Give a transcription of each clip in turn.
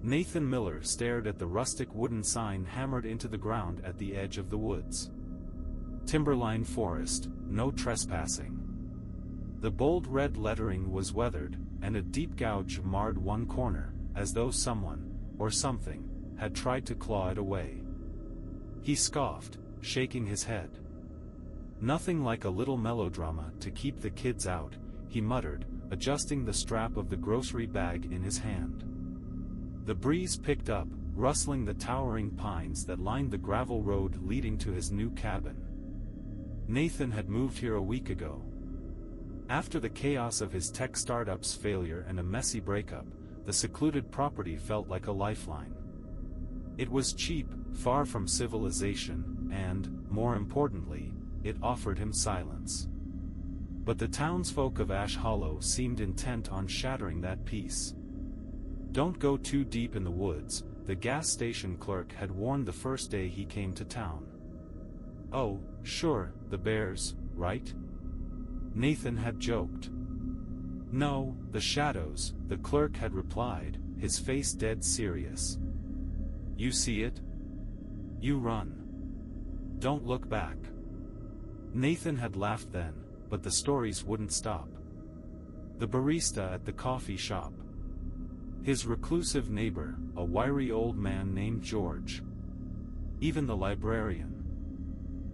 Nathan Miller stared at the rustic wooden sign hammered into the ground at the edge of the woods. Timberline Forest, no trespassing. The bold red lettering was weathered, and a deep gouge marred one corner, as though someone, or something, had tried to claw it away. He scoffed, shaking his head. "Nothing like a little melodrama to keep the kids out," he muttered, adjusting the strap of the grocery bag in his hand. The breeze picked up, rustling the towering pines that lined the gravel road leading to his new cabin. Nathan had moved here a week ago. After the chaos of his tech startup's failure and a messy breakup, the secluded property felt like a lifeline. It was cheap, far from civilization, and, more importantly, it offered him silence. But the townsfolk of Ash Hollow seemed intent on shattering that peace. "Don't go too deep in the woods," the gas station clerk had warned the first day he came to town. "Oh, sure, the bears, right?" Nathan had joked. "No, the shadows," the clerk had replied, his face dead serious. "You see it? You run. Don't look back." Nathan had laughed then, but the stories wouldn't stop. The barista at the coffee shop. His reclusive neighbor, a wiry old man named George. Even the librarian.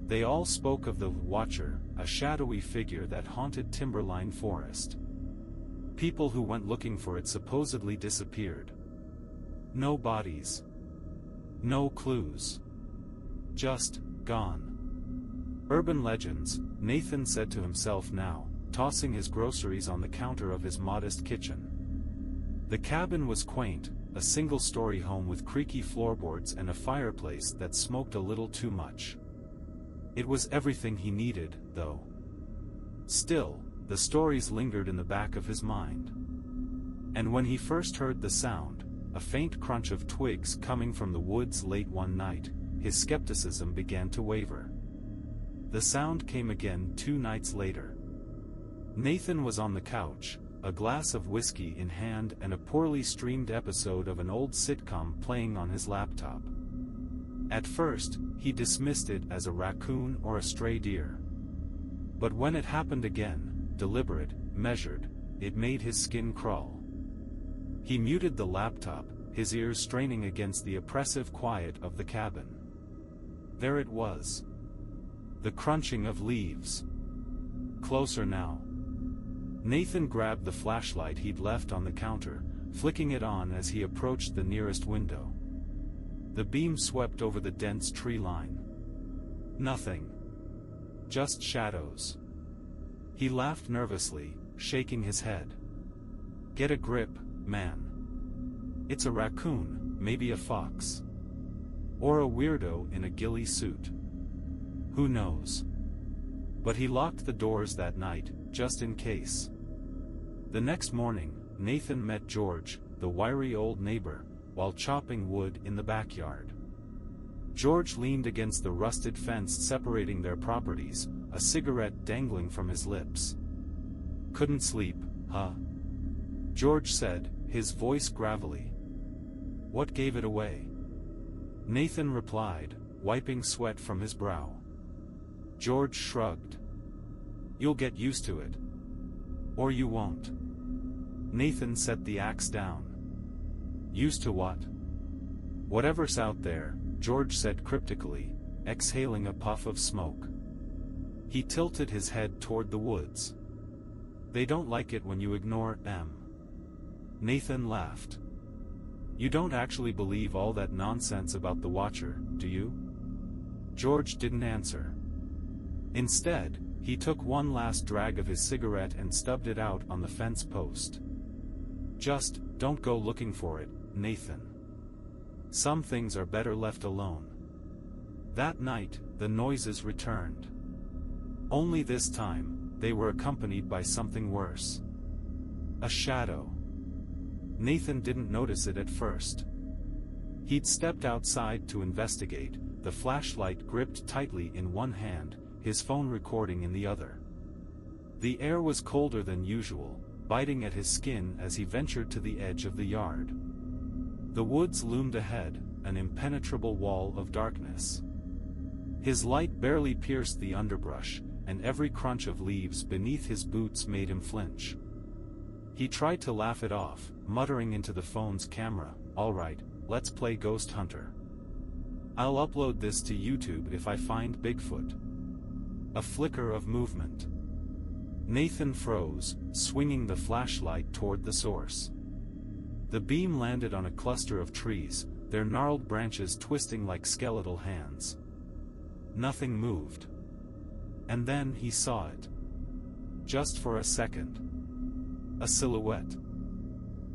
They all spoke of the Watcher, a shadowy figure that haunted Timberline Forest. People who went looking for it supposedly disappeared. No bodies. No clues. Just, gone. Urban legends, Nathan said to himself now, tossing his groceries on the counter of his modest kitchen. The cabin was quaint, a single-story home with creaky floorboards and a fireplace that smoked a little too much. It was everything he needed, though. Still, the stories lingered in the back of his mind. And when he first heard the sound, a faint crunch of twigs coming from the woods late one night, his skepticism began to waver. The sound came again 2 nights later. Nathan was on the couch, a glass of whiskey in hand and a poorly streamed episode of an old sitcom playing on his laptop. At first, he dismissed it as a raccoon or a stray deer. But when it happened again, deliberate, measured, it made his skin crawl. He muted the laptop, his ears straining against the oppressive quiet of the cabin. There it was. The crunching of leaves. Closer now. Nathan grabbed the flashlight he'd left on the counter, flicking it on as he approached the nearest window. The beam swept over the dense tree line. Nothing. Just shadows. He laughed nervously, shaking his head. "Get a grip, man. It's a raccoon, maybe a fox. Or a weirdo in a ghillie suit. Who knows?" But he locked the doors that night, just in case. The next morning, Nathan met George, the wiry old neighbor, while chopping wood in the backyard. George leaned against the rusted fence separating their properties, a cigarette dangling from his lips. "Couldn't sleep, huh?" George said, his voice gravelly. "What gave it away?" Nathan replied, wiping sweat from his brow. George shrugged. "You'll get used to it. Or you won't." Nathan set the axe down. "Used to what?" "Whatever's out there," George said cryptically, exhaling a puff of smoke. He tilted his head toward the woods. "They don't like it when you ignore them." Nathan laughed. "You don't actually believe all that nonsense about the Watcher, do you?" George didn't answer. Instead, he took one last drag of his cigarette and stubbed it out on the fence post. "Just, don't go looking for it, Nathan. Some things are better left alone." That night, the noises returned. Only this time, they were accompanied by something worse. A shadow. Nathan didn't notice it at first. He'd stepped outside to investigate, the flashlight gripped tightly in one hand, his phone recording in the other. The air was colder than usual, biting at his skin as he ventured to the edge of the yard. The woods loomed ahead, an impenetrable wall of darkness. His light barely pierced the underbrush, and every crunch of leaves beneath his boots made him flinch. He tried to laugh it off, muttering into the phone's camera, "All right, let's play Ghost Hunter. I'll upload this to YouTube if I find Bigfoot." A flicker of movement. Nathan froze, swinging the flashlight toward the source. The beam landed on a cluster of trees, their gnarled branches twisting like skeletal hands. Nothing moved. And then he saw it. Just for a second. A silhouette.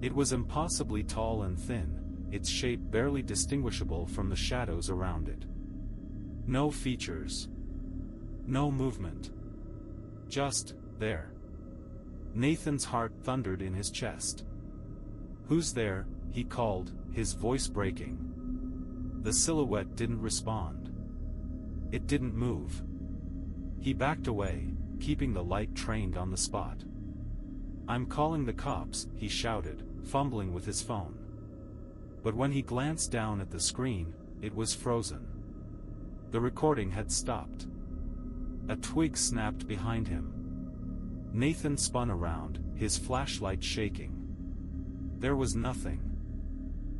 It was impossibly tall and thin, its shape barely distinguishable from the shadows around it. No features. No movement. Just there. Nathan's heart thundered in his chest. "Who's there?" he called, his voice breaking. The silhouette didn't respond. It didn't move. He backed away, keeping the light trained on the spot. "I'm calling the cops," he shouted, fumbling with his phone. But when he glanced down at the screen, it was frozen. The recording had stopped. A twig snapped behind him. Nathan spun around, his flashlight shaking. There was nothing.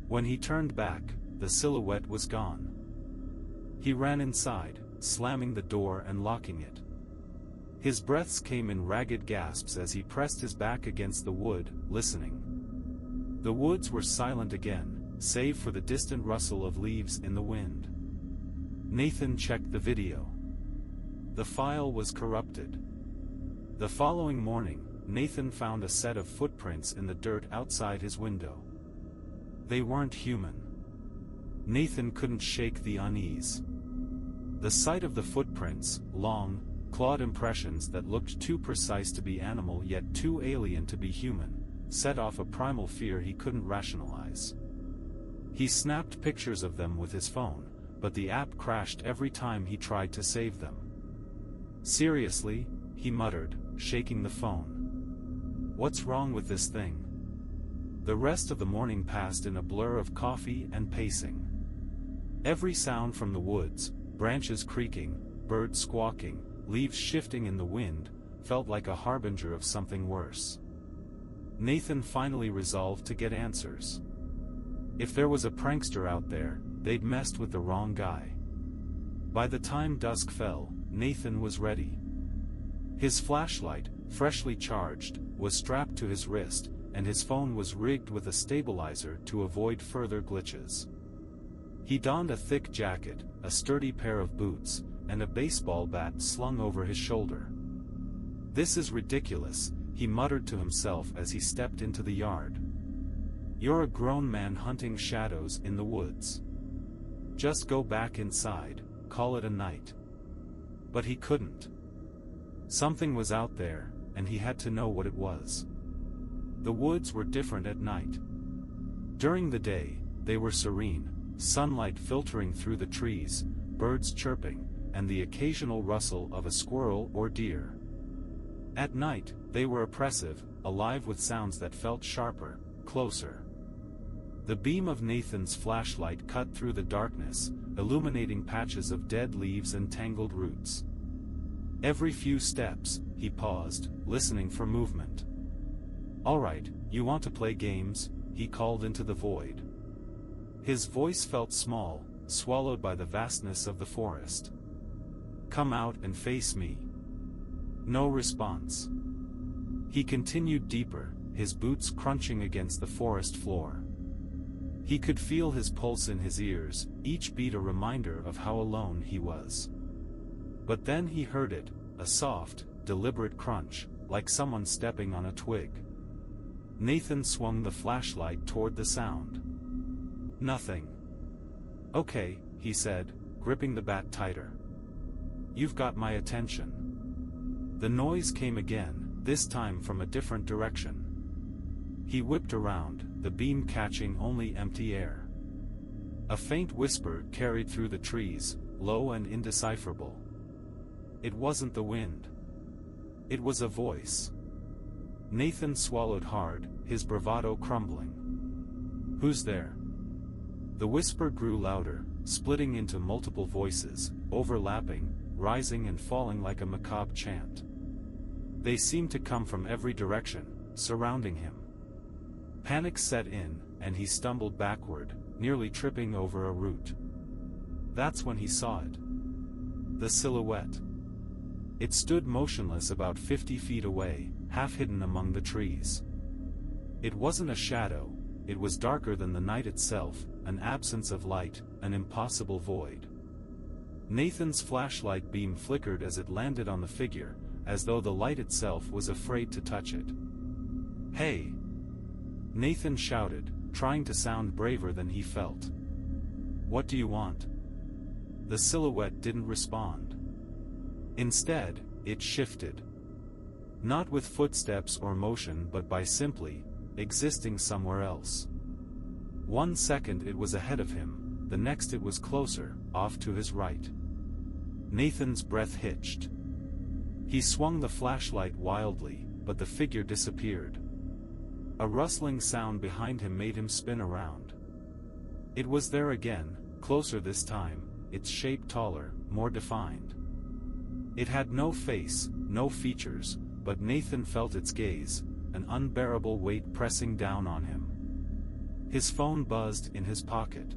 When he turned back, the silhouette was gone. He ran inside, slamming the door and locking it. His breaths came in ragged gasps as he pressed his back against the wood, listening. The woods were silent again, save for the distant rustle of leaves in the wind. Nathan checked the video. The file was corrupted. The following morning, Nathan found a set of footprints in the dirt outside his window. They weren't human. Nathan couldn't shake the unease. The sight of the footprints, long, clawed impressions that looked too precise to be animal yet too alien to be human, set off a primal fear he couldn't rationalize. He snapped pictures of them with his phone, but the app crashed every time he tried to save them. "Seriously?" he muttered, shaking the phone. "What's wrong with this thing?" The rest of the morning passed in a blur of coffee and pacing. Every sound from the woods, branches creaking, birds squawking, leaves shifting in the wind, felt like a harbinger of something worse. Nathan finally resolved to get answers. If there was a prankster out there, they'd messed with the wrong guy. By the time dusk fell, Nathan was ready. His flashlight, freshly charged, was strapped to his wrist, and his phone was rigged with a stabilizer to avoid further glitches. He donned a thick jacket, a sturdy pair of boots, and a baseball bat slung over his shoulder. "This is ridiculous," he muttered to himself as he stepped into the yard. "You're a grown man hunting shadows in the woods. Just go back inside, call it a night." But he couldn't. Something was out there, and he had to know what it was. The woods were different at night. During the day, they were serene, sunlight filtering through the trees, birds chirping, and the occasional rustle of a squirrel or deer. At night, they were oppressive, alive with sounds that felt sharper, closer. The beam of Nathan's flashlight cut through the darkness, illuminating patches of dead leaves and tangled roots. Every few steps, he paused, listening for movement. "All right, you want to play games?" he called into the void. His voice felt small, swallowed by the vastness of the forest. "Come out and face me." No response. He continued deeper, his boots crunching against the forest floor. He could feel his pulse in his ears, each beat a reminder of how alone he was. But then he heard it, a soft, deliberate crunch, like someone stepping on a twig. Nathan swung the flashlight toward the sound. Nothing. "Okay," he said, gripping the bat tighter. "You've got my attention." The noise came again, this time from a different direction. He whipped around, the beam catching only empty air. A faint whisper carried through the trees, low and indecipherable. It wasn't the wind. It was a voice. Nathan swallowed hard, his bravado crumbling. "Who's there?" The whisper grew louder, splitting into multiple voices, overlapping, rising and falling like a macabre chant. They seemed to come from every direction, surrounding him. Panic set in, and he stumbled backward, nearly tripping over a root. That's when he saw it. The silhouette. It stood motionless about 50 feet away, half hidden among the trees. It wasn't a shadow, it was darker than the night itself, an absence of light, an impossible void. Nathan's flashlight beam flickered as it landed on the figure, as though the light itself was afraid to touch it. "Hey!" Nathan shouted, trying to sound braver than he felt. "What do you want?" The silhouette didn't respond. Instead, it shifted. Not with footsteps or motion but by simply existing somewhere else. 1 second it was ahead of him, the next it was closer, off to his right. Nathan's breath hitched. He swung the flashlight wildly, but the figure disappeared. A rustling sound behind him made him spin around. It was there again, closer this time, its shape taller, more defined. It had no face, no features, but Nathan felt its gaze, an unbearable weight pressing down on him. His phone buzzed in his pocket.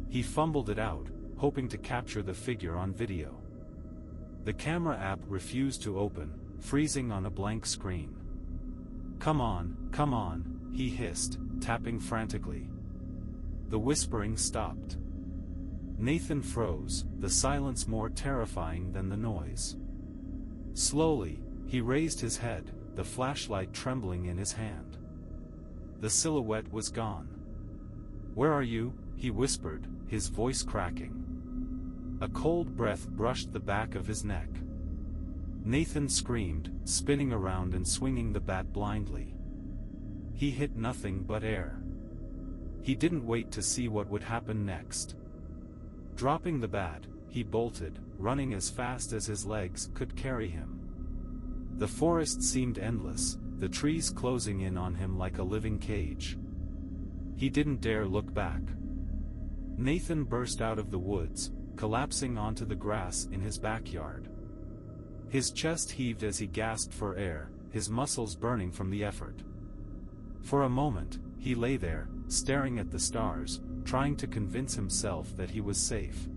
He fumbled it out, hoping to capture the figure on video. The camera app refused to open, freezing on a blank screen. Come on, he hissed, tapping frantically. The whispering stopped. Nathan froze, the silence more terrifying than the noise. Slowly, he raised his head, the flashlight trembling in his hand. The silhouette was gone. "Where are you?" he whispered, his voice cracking. A cold breath brushed the back of his neck. Nathan screamed, spinning around and swinging the bat blindly. He hit nothing but air. He didn't wait to see what would happen next. Dropping the bat, he bolted, running as fast as his legs could carry him. The forest seemed endless, the trees closing in on him like a living cage. He didn't dare look back. Nathan burst out of the woods, collapsing onto the grass in his backyard. His chest heaved as he gasped for air, his muscles burning from the effort. For a moment, he lay there, staring at the stars, trying to convince himself that he was safe.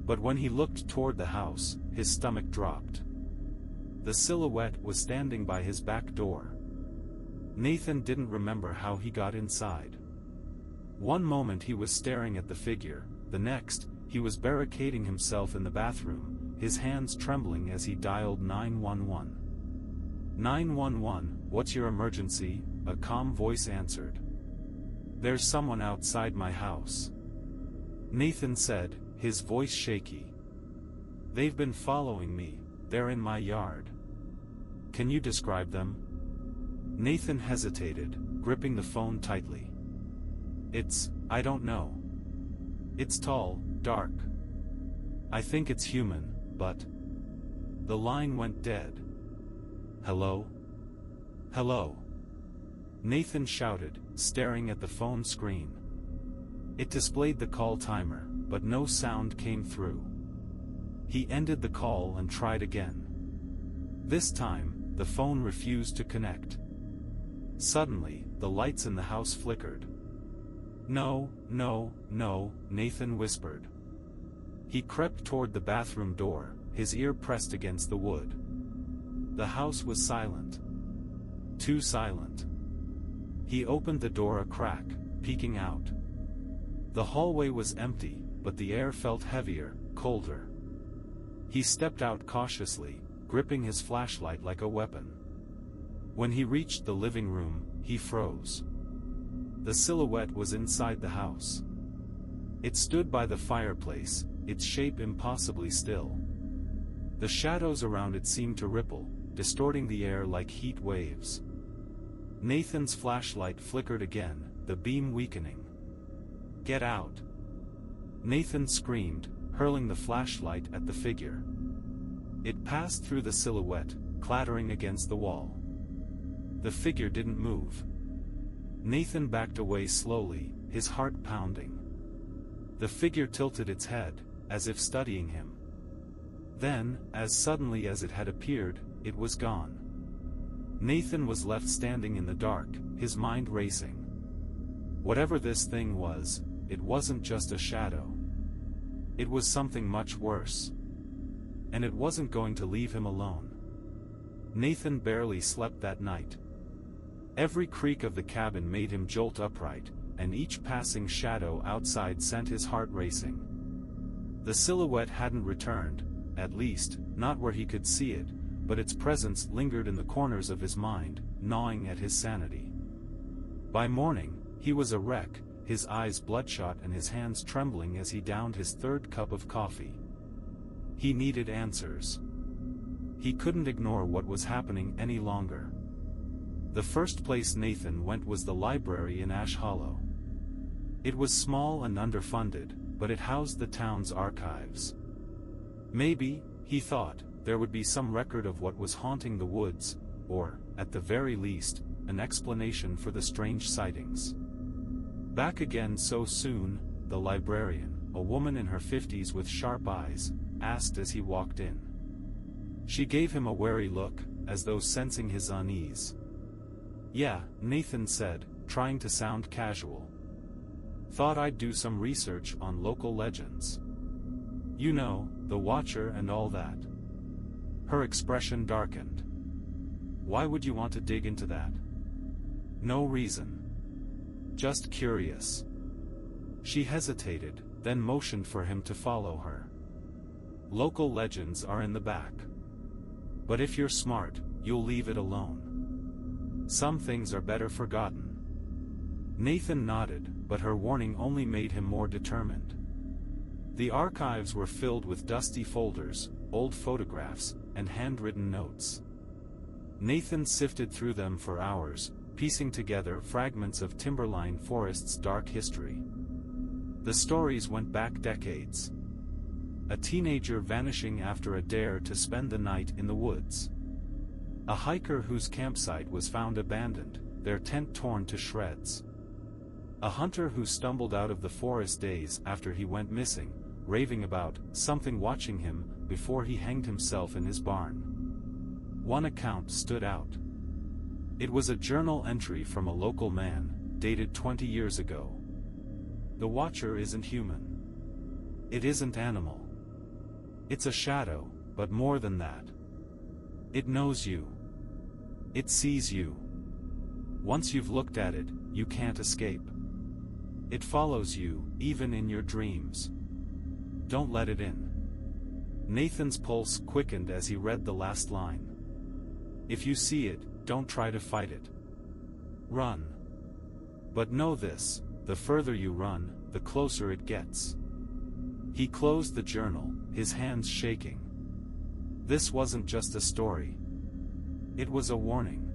But when he looked toward the house, his stomach dropped. The silhouette was standing by his back door. Nathan didn't remember how he got inside. One moment he was staring at the figure, the next, he was barricading himself in the bathroom, his hands trembling as he dialed 911. 911, what's your emergency? A calm voice answered. There's someone outside my house. Nathan said, his voice shaky. They've been following me, they're in my yard. Can you describe them? Nathan hesitated, gripping the phone tightly. I don't know. It's tall, dark. I think it's human, but... The line went dead. Hello? Hello? Nathan shouted, staring at the phone screen. It displayed the call timer, but no sound came through. He ended the call and tried again. This time, the phone refused to connect. Suddenly, the lights in the house flickered. No, no, no, Nathan whispered. He crept toward the bathroom door, his ear pressed against the wood. The house was silent. Too silent. He opened the door a crack, peeking out. The hallway was empty, but the air felt heavier, colder. He stepped out cautiously, gripping his flashlight like a weapon. When he reached the living room, he froze. The silhouette was inside the house. It stood by the fireplace, its shape impossibly still. The shadows around it seemed to ripple, distorting the air like heat waves. Nathan's flashlight flickered again, the beam weakening. Get out! Nathan screamed, hurling the flashlight at the figure. It passed through the silhouette, clattering against the wall. The figure didn't move. Nathan backed away slowly, his heart pounding. The figure tilted its head, as if studying him. Then, as suddenly as it had appeared, it was gone. Nathan was left standing in the dark, his mind racing. Whatever this thing was, it wasn't just a shadow. It was something much worse. And it wasn't going to leave him alone. Nathan barely slept that night. Every creak of the cabin made him jolt upright, and each passing shadow outside sent his heart racing. The silhouette hadn't returned, at least, not where he could see it, but its presence lingered in the corners of his mind, gnawing at his sanity. By morning, he was a wreck, his eyes bloodshot and his hands trembling as he downed his third cup of coffee. He needed answers. He couldn't ignore what was happening any longer. The first place Nathan went was the library in Ash Hollow. It was small and underfunded, but it housed the town's archives. Maybe, he thought, there would be some record of what was haunting the woods, or, at the very least, an explanation for the strange sightings. Back again so soon, the librarian, a woman in her 50s with sharp eyes, asked as he walked in. She gave him a wary look, as though sensing his unease. "Yeah," Nathan said, trying to sound casual. "Thought I'd do some research on local legends. You know, the Watcher and all that." Her expression darkened. "Why would you want to dig into that?" "No reason. Just curious." She hesitated, then motioned for him to follow her. "Local legends are in the back. But if you're smart, you'll leave it alone. Some things are better forgotten." Nathan nodded, but her warning only made him more determined. The archives were filled with dusty folders, old photographs, and handwritten notes. Nathan sifted through them for hours, piecing together fragments of Timberline Forest's dark history. The stories went back decades. A teenager vanishing after a dare to spend the night in the woods. A hiker whose campsite was found abandoned, their tent torn to shreds. A hunter who stumbled out of the forest days after he went missing, raving about something watching him before he hanged himself in his barn. One account stood out. It was a journal entry from a local man, dated 20 years ago. "The Watcher isn't human. It isn't animal. It's a shadow, but more than that. It knows you. It sees you. Once you've looked at it, you can't escape. It follows you, even in your dreams. Don't let it in." Nathan's pulse quickened as he read the last line. "If you see it, don't try to fight it. Run. But know this, the further you run, the closer it gets." He closed the journal, his hands shaking. This wasn't just a story. It was a warning.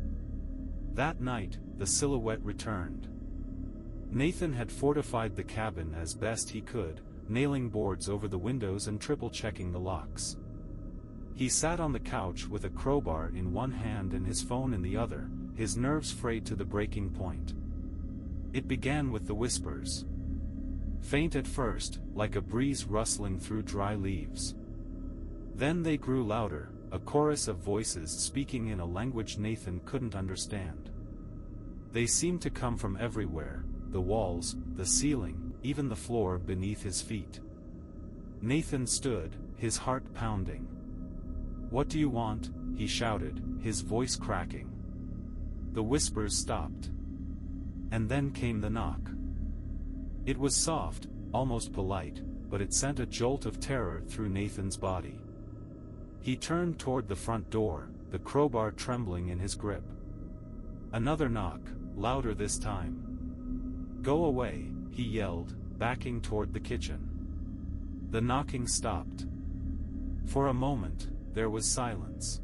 That night, the silhouette returned. Nathan had fortified the cabin as best he could, nailing boards over the windows and triple-checking the locks. He sat on the couch with a crowbar in one hand and his phone in the other, his nerves frayed to the breaking point. It began with the whispers. Faint at first, like a breeze rustling through dry leaves. Then they grew louder, a chorus of voices speaking in a language Nathan couldn't understand. They seemed to come from everywhere, the walls, the ceiling, even the floor beneath his feet. Nathan stood, his heart pounding. "What do you want?" he shouted, his voice cracking. The whispers stopped. And then came the knock. It was soft, almost polite, but it sent a jolt of terror through Nathan's body. He turned toward the front door, the crowbar trembling in his grip. Another knock, louder this time. "Go away," he yelled, backing toward the kitchen. The knocking stopped. For a moment, there was silence.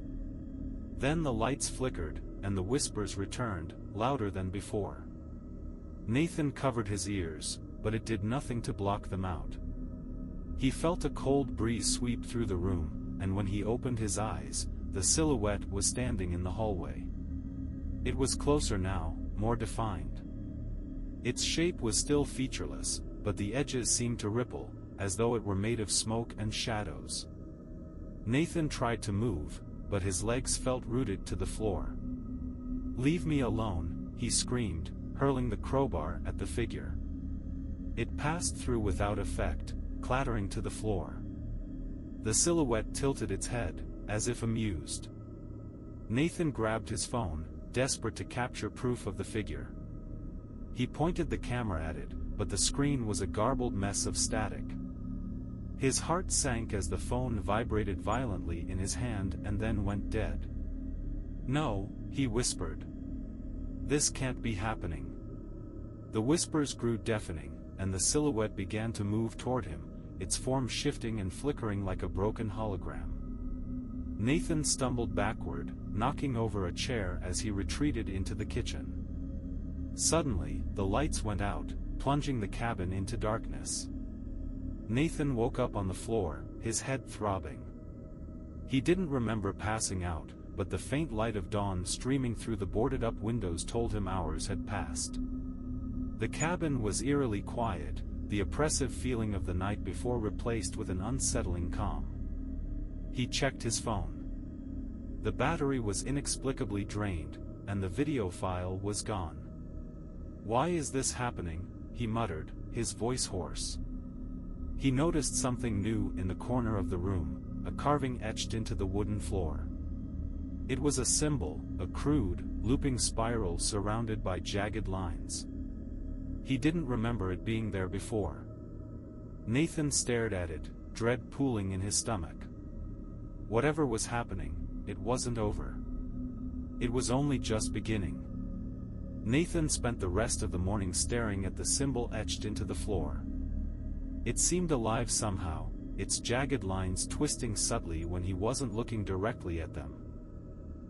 Then the lights flickered, and the whispers returned, louder than before. Nathan covered his ears, but it did nothing to block them out. He felt a cold breeze sweep through the room, and when he opened his eyes, the silhouette was standing in the hallway. It was closer now, more defined. Its shape was still featureless, but the edges seemed to ripple, as though it were made of smoke and shadows. Nathan tried to move, but his legs felt rooted to the floor. "Leave me alone," he screamed, hurling the crowbar at the figure. It passed through without effect, clattering to the floor. The silhouette tilted its head, as if amused. Nathan grabbed his phone, desperate to capture proof of the figure. He pointed the camera at it, but the screen was a garbled mess of static. His heart sank as the phone vibrated violently in his hand and then went dead. "No," he whispered. "This can't be happening." The whispers grew deafening, and the silhouette began to move toward him, its form shifting and flickering like a broken hologram. Nathan stumbled backward, knocking over a chair as he retreated into the kitchen. Suddenly, the lights went out, plunging the cabin into darkness. Nathan woke up on the floor, his head throbbing. He didn't remember passing out, but the faint light of dawn streaming through the boarded-up windows told him hours had passed. The cabin was eerily quiet, the oppressive feeling of the night before replaced with an unsettling calm. He checked his phone. The battery was inexplicably drained, and the video file was gone. "Why is this happening?" he muttered, his voice hoarse. He noticed something new in the corner of the room, a carving etched into the wooden floor. It was a symbol, a crude, looping spiral surrounded by jagged lines. He didn't remember it being there before. Nathan stared at it, dread pooling in his stomach. Whatever was happening, it wasn't over. It was only just beginning. Nathan spent the rest of the morning staring at the symbol etched into the floor. It seemed alive somehow, its jagged lines twisting subtly when he wasn't looking directly at them.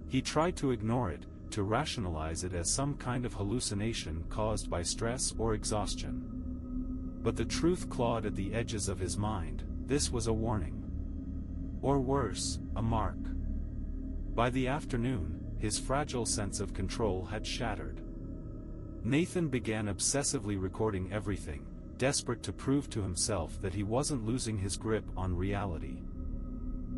He tried to ignore it, to rationalize it as some kind of hallucination caused by stress or exhaustion. But the truth clawed at the edges of his mind. This was a warning. Or worse, a mark. By the afternoon, his fragile sense of control had shattered. Nathan began obsessively recording everything, desperate to prove to himself that he wasn't losing his grip on reality.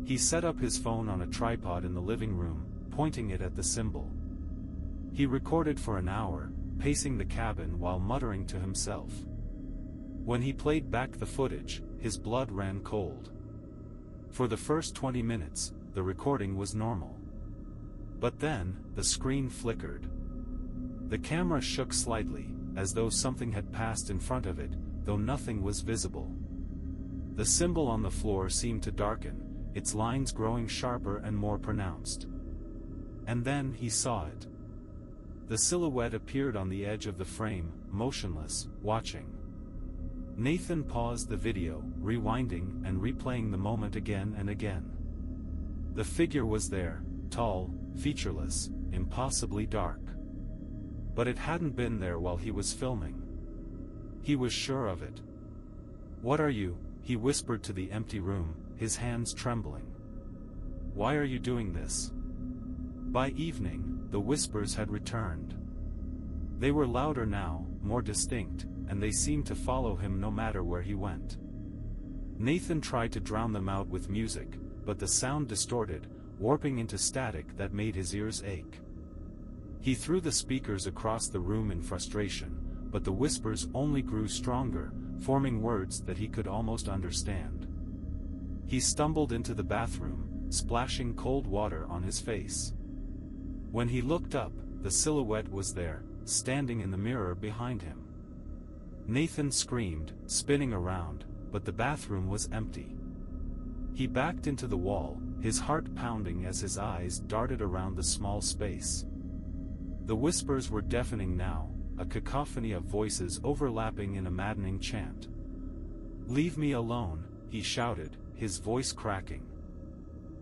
He set up his phone on a tripod in the living room, pointing it at the symbol. He recorded for an hour, pacing the cabin while muttering to himself. When he played back the footage, his blood ran cold. For the first 20 minutes, the recording was normal. But then, the screen flickered. The camera shook slightly, as though something had passed in front of it, though nothing was visible. The symbol on the floor seemed to darken, its lines growing sharper and more pronounced. And then he saw it. The silhouette appeared on the edge of the frame, motionless, watching. Nathan paused the video, rewinding and replaying the moment again and again. The figure was there, tall, featureless, impossibly dark. But it hadn't been there while he was filming. He was sure of it. "What are you?" he whispered to the empty room, his hands trembling. "Why are you doing this?" By evening, the whispers had returned. They were louder now, more distinct, and they seemed to follow him no matter where he went. Nathan tried to drown them out with music, but the sound distorted, warping into static that made his ears ache. He threw the speakers across the room in frustration, but the whispers only grew stronger, forming words that he could almost understand. He stumbled into the bathroom, splashing cold water on his face. When he looked up, the silhouette was there, standing in the mirror behind him. Nathan screamed, spinning around, but the bathroom was empty. He backed into the wall, his heart pounding as his eyes darted around the small space. The whispers were deafening now, a cacophony of voices overlapping in a maddening chant. "Leave me alone," he shouted, his voice cracking.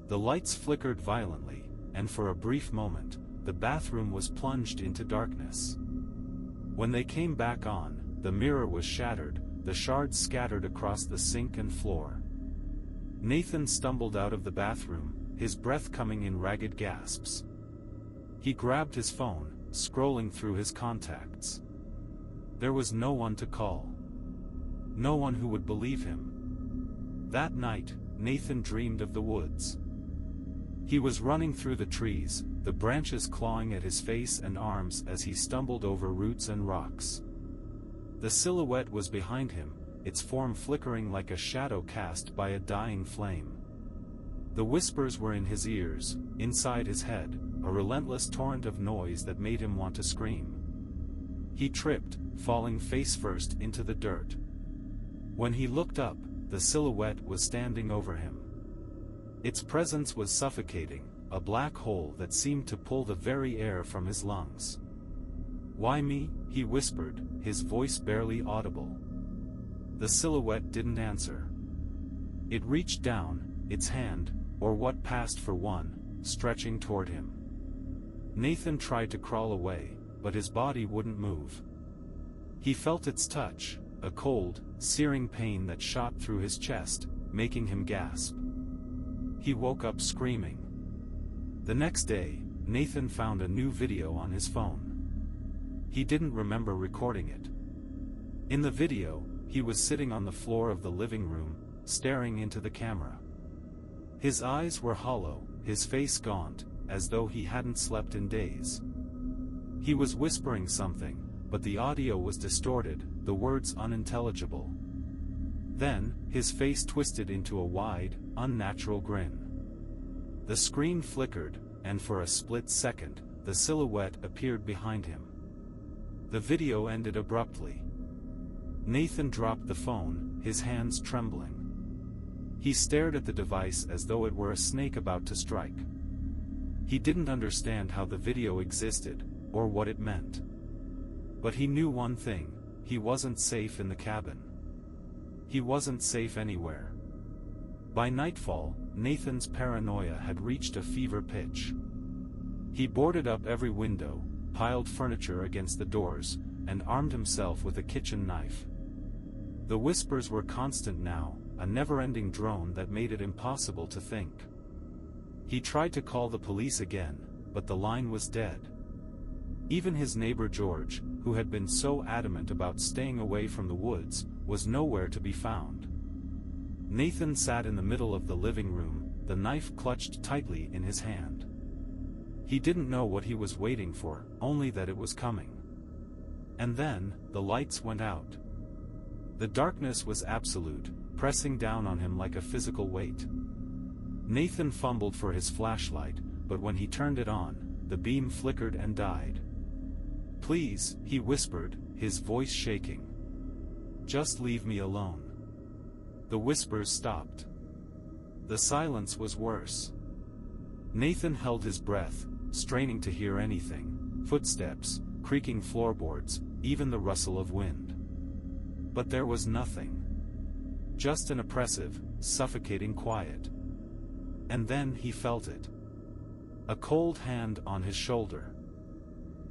The lights flickered violently, and for a brief moment, the bathroom was plunged into darkness. When they came back on, the mirror was shattered, the shards scattered across the sink and floor. Nathan stumbled out of the bathroom, his breath coming in ragged gasps. He grabbed his phone, scrolling through his contacts. There was no one to call. No one who would believe him. That night, Nathan dreamed of the woods. He was running through the trees, the branches clawing at his face and arms as he stumbled over roots and rocks. The silhouette was behind him, its form flickering like a shadow cast by a dying flame. The whispers were in his ears, inside his head, a relentless torrent of noise that made him want to scream. He tripped, falling face first into the dirt. When he looked up, the silhouette was standing over him. Its presence was suffocating, a black hole that seemed to pull the very air from his lungs. "Why me?" he whispered, his voice barely audible. The silhouette didn't answer. It reached down, its hand, or what passed for one, stretching toward him. Nathan tried to crawl away, but his body wouldn't move. He felt its touch, a cold, searing pain that shot through his chest, making him gasp. He woke up screaming. The next day, Nathan found a new video on his phone. He didn't remember recording it. In the video, he was sitting on the floor of the living room, staring into the camera. His eyes were hollow, his face gaunt, as though he hadn't slept in days. He was whispering something, but the audio was distorted, the words unintelligible. Then, his face twisted into a wide, unnatural grin. The screen flickered, and for a split second, the silhouette appeared behind him. The video ended abruptly. Nathan dropped the phone, his hands trembling. He stared at the device as though it were a snake about to strike. He didn't understand how the video existed, or what it meant. But he knew one thing: he wasn't safe in the cabin. He wasn't safe anywhere. By nightfall, Nathan's paranoia had reached a fever pitch. He boarded up every window, piled furniture against the doors, and armed himself with a kitchen knife. The whispers were constant now, a never-ending drone that made it impossible to think. He tried to call the police again, but the line was dead. Even his neighbor George, who had been so adamant about staying away from the woods, was nowhere to be found. Nathan sat in the middle of the living room, the knife clutched tightly in his hand. He didn't know what he was waiting for, only that it was coming. And then, the lights went out. The darkness was absolute, pressing down on him like a physical weight. Nathan fumbled for his flashlight, but when he turned it on, the beam flickered and died. "Please," he whispered, his voice shaking. "Just leave me alone." The whispers stopped. The silence was worse. Nathan held his breath, straining to hear anything: footsteps, creaking floorboards, even the rustle of wind. But there was nothing. Just an oppressive, suffocating quiet. And then he felt it. A cold hand on his shoulder.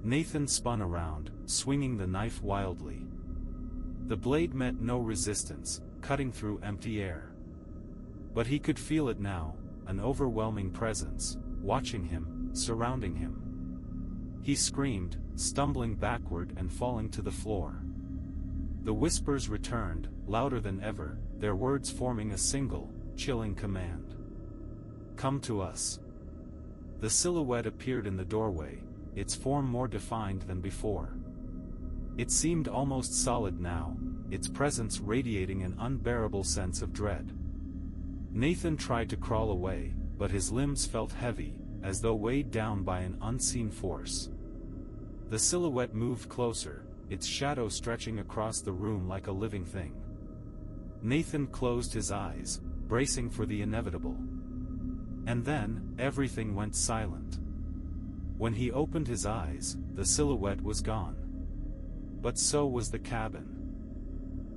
Nathan spun around, swinging the knife wildly. The blade met no resistance, cutting through empty air. But he could feel it now, an overwhelming presence, watching him, surrounding him. He screamed, stumbling backward and falling to the floor. The whispers returned, louder than ever, their words forming a single, chilling command. "Come to us." The silhouette appeared in the doorway, its form more defined than before. It seemed almost solid now, its presence radiating an unbearable sense of dread. Nathan tried to crawl away, but his limbs felt heavy, as though weighed down by an unseen force. The silhouette moved closer, its shadow stretching across the room like a living thing. Nathan closed his eyes, bracing for the inevitable. And then, everything went silent. When he opened his eyes, the silhouette was gone. But so was the cabin.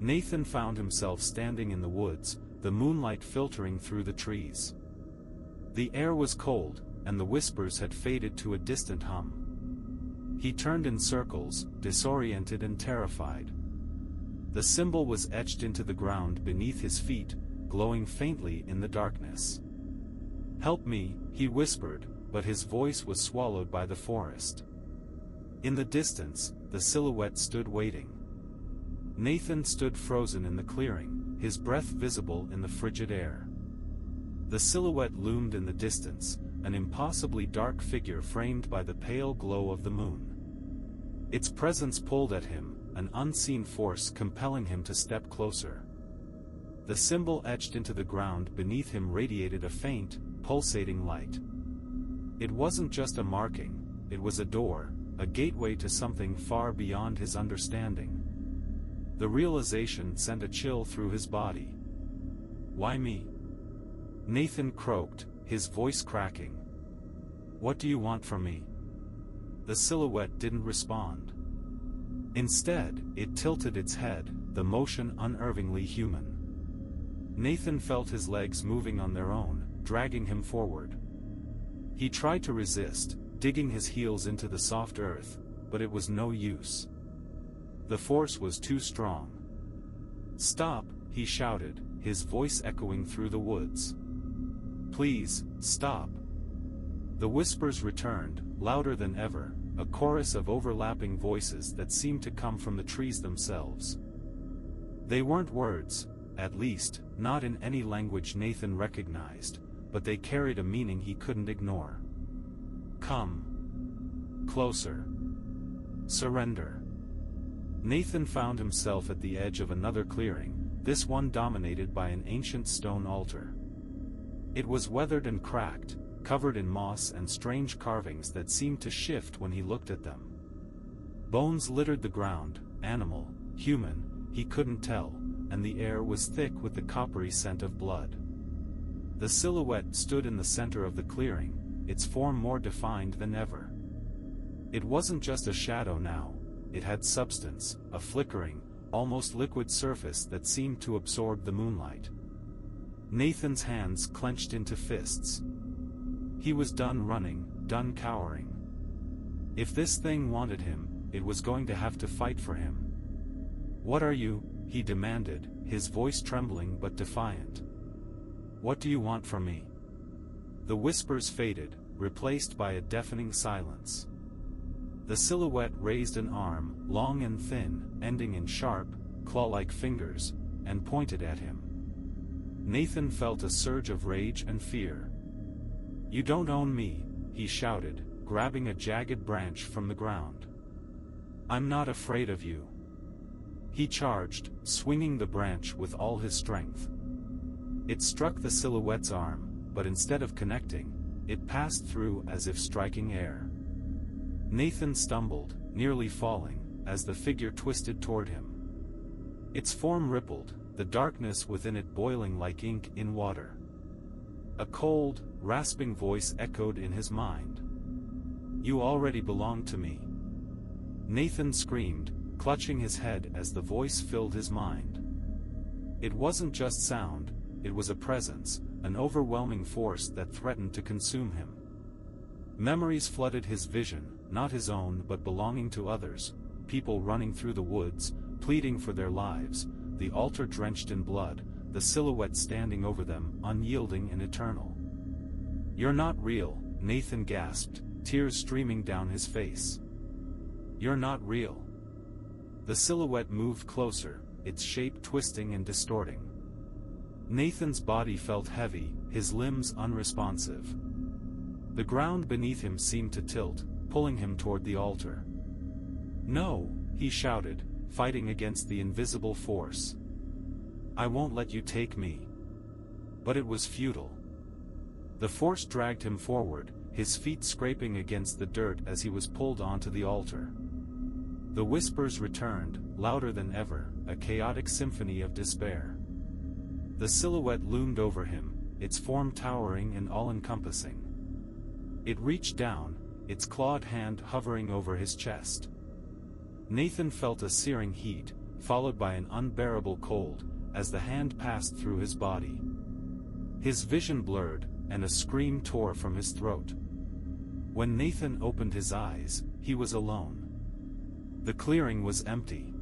Nathan found himself standing in the woods, the moonlight filtering through the trees. The air was cold, and the whispers had faded to a distant hum. He turned in circles, disoriented and terrified. The symbol was etched into the ground beneath his feet, glowing faintly in the darkness. "Help me," he whispered, but his voice was swallowed by the forest. In the distance, the silhouette stood waiting. Nathan stood frozen in the clearing, his breath visible in the frigid air. The silhouette loomed in the distance, an impossibly dark figure framed by the pale glow of the moon. Its presence pulled at him, an unseen force compelling him to step closer. The symbol etched into the ground beneath him radiated a faint, pulsating light. It wasn't just a marking, it was a door, a gateway to something far beyond his understanding. The realization sent a chill through his body. "Why me?" Nathan croaked, his voice cracking. "What do you want from me?" The silhouette didn't respond. Instead, it tilted its head, the motion unnervingly human. Nathan felt his legs moving on their own, dragging him forward. He tried to resist, digging his heels into the soft earth, but it was no use. The force was too strong. "Stop," he shouted, his voice echoing through the woods. "Please, stop." The whispers returned, louder than ever, a chorus of overlapping voices that seemed to come from the trees themselves. They weren't words, at least, not in any language Nathan recognized, but they carried a meaning he couldn't ignore. "Come closer. Surrender." Nathan found himself at the edge of another clearing, this one dominated by an ancient stone altar. It was weathered and cracked, covered in moss and strange carvings that seemed to shift when he looked at them. Bones littered the ground, animal, human, he couldn't tell, and the air was thick with the coppery scent of blood. The silhouette stood in the center of the clearing, its form more defined than ever. It wasn't just a shadow now, it had substance, a flickering, almost liquid surface that seemed to absorb the moonlight. Nathan's hands clenched into fists. He was done running, done cowering. If this thing wanted him, it was going to have to fight for him. "What are you?" he demanded, his voice trembling but defiant. "What do you want from me?" The whispers faded, replaced by a deafening silence. The silhouette raised an arm, long and thin, ending in sharp, claw-like fingers, and pointed at him. Nathan felt a surge of rage and fear. "You don't own me," he shouted, grabbing a jagged branch from the ground. "I'm not afraid of you." He charged, swinging the branch with all his strength. It struck the silhouette's arm, but instead of connecting, it passed through as if striking air. Nathan stumbled, nearly falling, as the figure twisted toward him. Its form rippled, the darkness within it boiling like ink in water. A cold, rasping voice echoed in his mind. "You already belong to me." Nathan screamed, clutching his head as the voice filled his mind. It wasn't just sound, it was a presence, an overwhelming force that threatened to consume him. Memories flooded his vision, not his own but belonging to others, people running through the woods, pleading for their lives, the altar drenched in blood, the silhouette standing over them, unyielding and eternal. "You're not real," Nathan gasped, tears streaming down his face. "You're not real." The silhouette moved closer, its shape twisting and distorting. Nathan's body felt heavy, his limbs unresponsive. The ground beneath him seemed to tilt, pulling him toward the altar. "No," he shouted, fighting against the invisible force. "I won't let you take me." But it was futile. The force dragged him forward, his feet scraping against the dirt as he was pulled onto the altar. The whispers returned, louder than ever, a chaotic symphony of despair. The silhouette loomed over him, its form towering and all-encompassing. It reached down, its clawed hand hovering over his chest. Nathan felt a searing heat, followed by an unbearable cold, as the hand passed through his body. His vision blurred, and a scream tore from his throat. When Nathan opened his eyes, he was alone. The clearing was empty.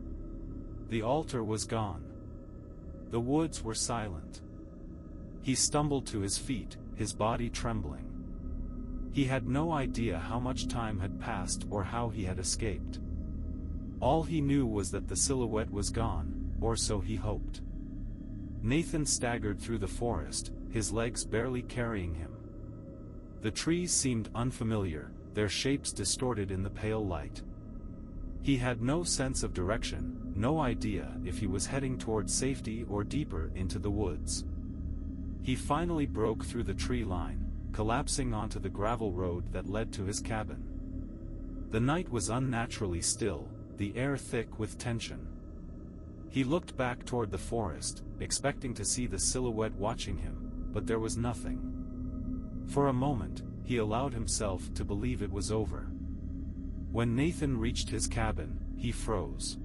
The altar was gone. The woods were silent. He stumbled to his feet, his body trembling. He had no idea how much time had passed or how he had escaped. All he knew was that the silhouette was gone, or so he hoped. Nathan staggered through the forest, his legs barely carrying him. The trees seemed unfamiliar, their shapes distorted in the pale light. He had no sense of direction, no idea if he was heading toward safety or deeper into the woods. He finally broke through the tree line, collapsing onto the gravel road that led to his cabin. The night was unnaturally still, the air thick with tension. He looked back toward the forest, expecting to see the silhouette watching him, but there was nothing. For a moment, he allowed himself to believe it was over. When Nathan reached his cabin, he froze.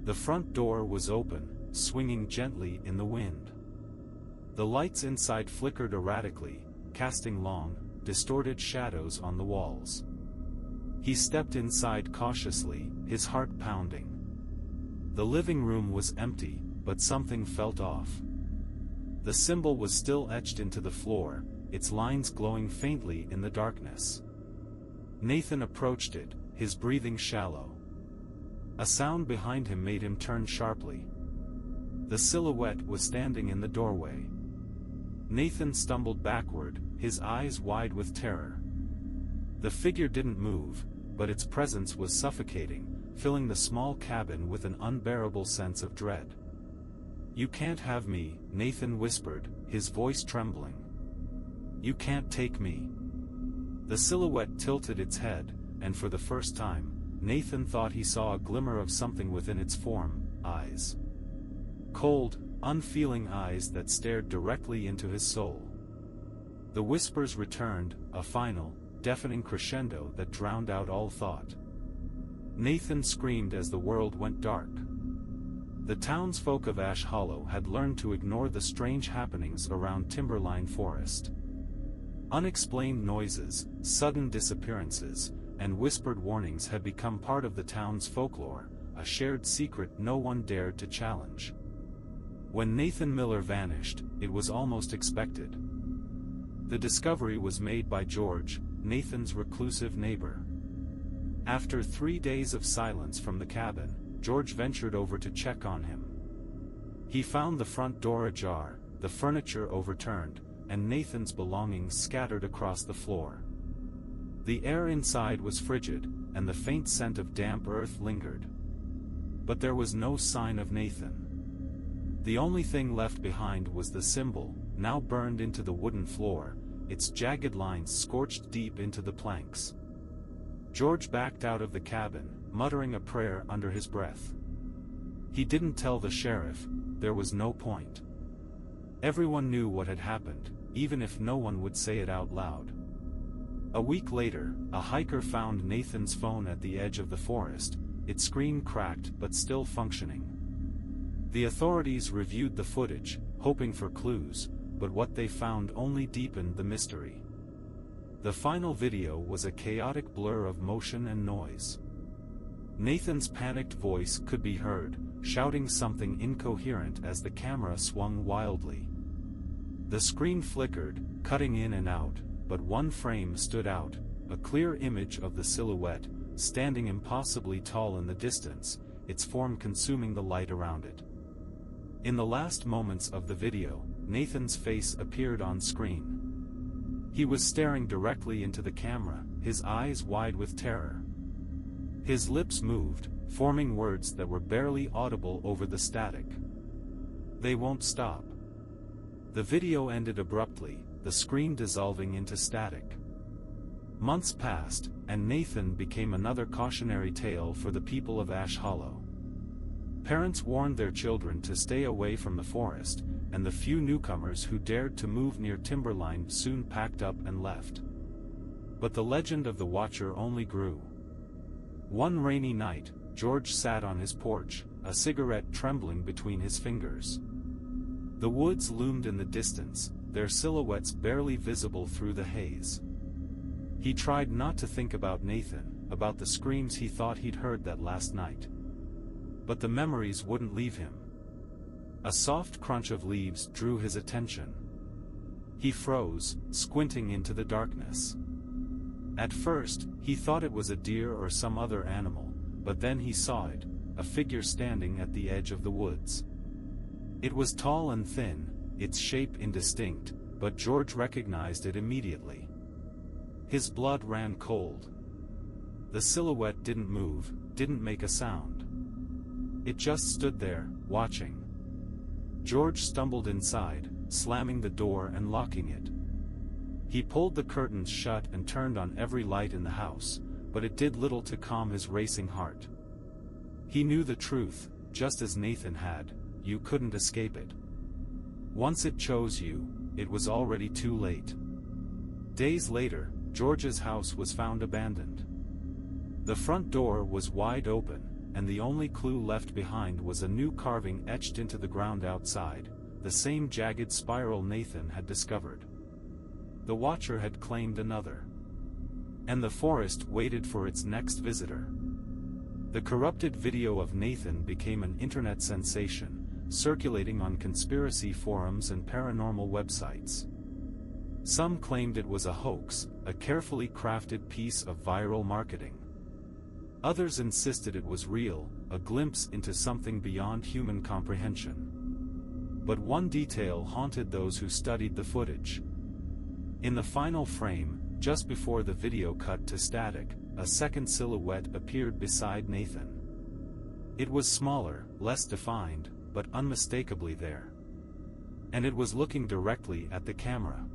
The front door was open, swinging gently in the wind. The lights inside flickered erratically, casting long, distorted shadows on the walls. He stepped inside cautiously, his heart pounding. The living room was empty, but something felt off. The symbol was still etched into the floor, its lines glowing faintly in the darkness. Nathan approached it, his breathing shallow. A sound behind him made him turn sharply. The silhouette was standing in the doorway. Nathan stumbled backward, his eyes wide with terror. The figure didn't move, but its presence was suffocating, filling the small cabin with an unbearable sense of dread. "You can't have me," Nathan whispered, his voice trembling. "You can't take me." The silhouette tilted its head, and for the first time, Nathan thought he saw a glimmer of something within its form, eyes. Cold, unfeeling eyes that stared directly into his soul. The whispers returned, a final, deafening crescendo that drowned out all thought. Nathan screamed as the world went dark. The townsfolk of Ash Hollow had learned to ignore the strange happenings around Timberline Forest. Unexplained noises, sudden disappearances, and whispered warnings had become part of the town's folklore, a shared secret no one dared to challenge. When Nathan Miller vanished, it was almost expected. The discovery was made by George, Nathan's reclusive neighbor. After 3 days of silence from the cabin, George ventured over to check on him. He found the front door ajar, the furniture overturned, and Nathan's belongings scattered across the floor. The air inside was frigid, and the faint scent of damp earth lingered. But there was no sign of Nathan. The only thing left behind was the symbol, now burned into the wooden floor, its jagged lines scorched deep into the planks. George backed out of the cabin, muttering a prayer under his breath. He didn't tell the sheriff, there was no point. Everyone knew what had happened, even if no one would say it out loud. A week later, a hiker found Nathan's phone at the edge of the forest, its screen cracked but still functioning. The authorities reviewed the footage, hoping for clues, but what they found only deepened the mystery. The final video was a chaotic blur of motion and noise. Nathan's panicked voice could be heard, shouting something incoherent as the camera swung wildly. The screen flickered, cutting in and out, but one frame stood out, a clear image of the silhouette, standing impossibly tall in the distance, its form consuming the light around it. In the last moments of the video, Nathan's face appeared on screen. He was staring directly into the camera, his eyes wide with terror. His lips moved, forming words that were barely audible over the static. "They won't stop." The video ended abruptly, the screen dissolving into static. Months passed, and Nathan became another cautionary tale for the people of Ash Hollow. Parents warned their children to stay away from the forest, and the few newcomers who dared to move near Timberline soon packed up and left. But the legend of the Watcher only grew. One rainy night, George sat on his porch, a cigarette trembling between his fingers. The woods loomed in the distance, their silhouettes barely visible through the haze. He tried not to think about Nathan, about the screams he thought he'd heard that last night. But the memories wouldn't leave him. A soft crunch of leaves drew his attention. He froze, squinting into the darkness. At first, he thought it was a deer or some other animal, but then he saw it, a figure standing at the edge of the woods. It was tall and thin, its shape indistinct, but George recognized it immediately. His blood ran cold. The silhouette didn't move, didn't make a sound. It just stood there, watching. George stumbled inside, slamming the door and locking it. He pulled the curtains shut and turned on every light in the house, but it did little to calm his racing heart. He knew the truth, just as Nathan had: you couldn't escape it. Once it chose you, it was already too late. Days later, George's house was found abandoned. The front door was wide open, and the only clue left behind was a new carving etched into the ground outside, the same jagged spiral Nathan had discovered. The watcher had claimed another. And the forest waited for its next visitor. The corrupted video of Nathan became an internet sensation, circulating on conspiracy forums and paranormal websites. Some claimed it was a hoax, a carefully crafted piece of viral marketing. Others insisted it was real, a glimpse into something beyond human comprehension. But one detail haunted those who studied the footage. In the final frame, just before the video cut to static, a second silhouette appeared beside Nathan. It was smaller, less defined, but unmistakably there. And it was looking directly at the camera.